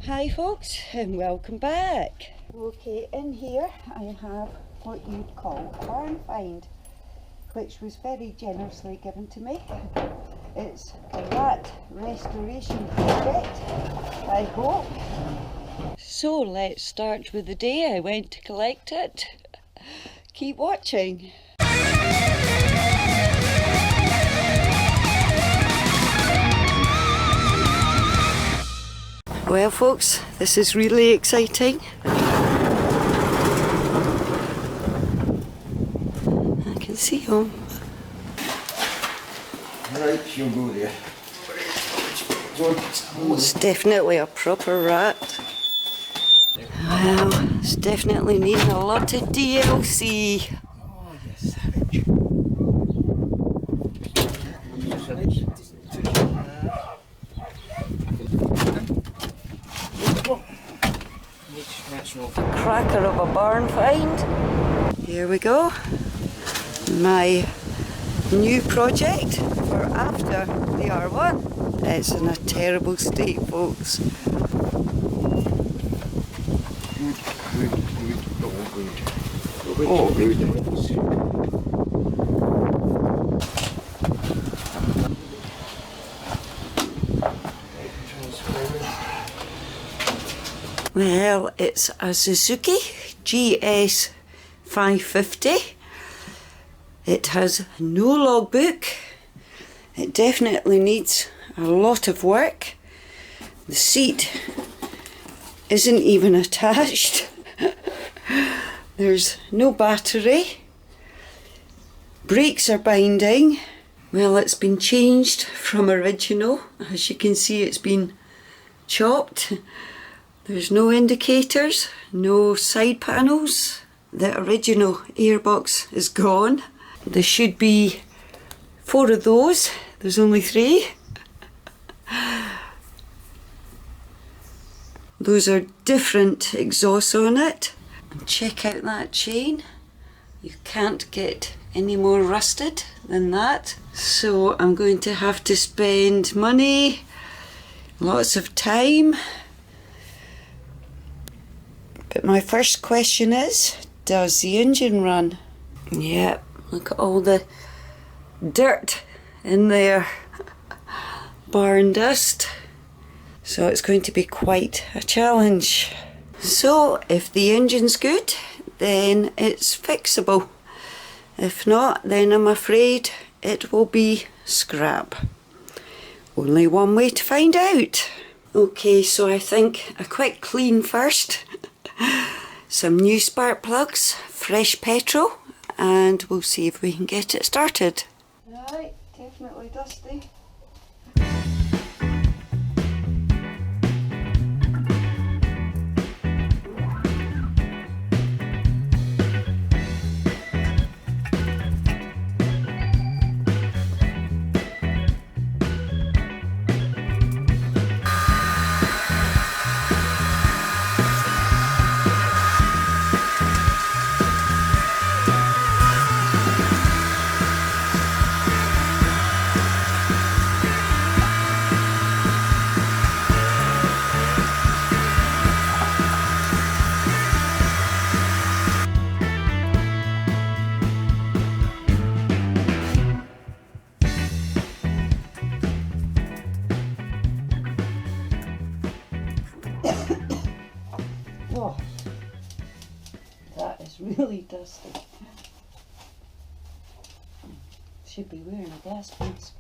Hi folks, and welcome back. Okay, in here I have what you'd call a barn find, which was very generously given to me. It's a rat restoration project, I hope. So let's start with the day I went to collect it. Keep watching. Well folks, this is really exciting. I can see him. Right, you'll go there. It's definitely a proper rat. Well, it's definitely needing a lot of DLC. Oh, you savage. Cracker of a barn find. Here we go. My new project for after the R1. It's in a terrible state, folks. Good. Oh, good. Well, it's a Suzuki GS-550. It has no logbook. It definitely needs a lot of work. The seat isn't even attached. There's no battery. Brakes are binding. Well, it's been changed from original. As you can see, it's been chopped. There's no indicators, no side panels. The original airbox is gone. There should be 4 of those. There's only 3. Those are different exhausts on it. And check out that chain. You can't get any more rusted than that. So I'm going to have to spend money, lots of time. But my first question is, does the engine run? Yep, look at all the dirt in there. Barn dust. So it's going to be quite a challenge. So if the engine's good, then it's fixable. If not, then I'm afraid it will be scrap. Only one way to find out. Okay, so I think a quick clean first. Some new spark plugs, fresh petrol, and we'll see if we can get it started. Right, definitely dusty. Oh, that is really dusty. Should be wearing a gas mask.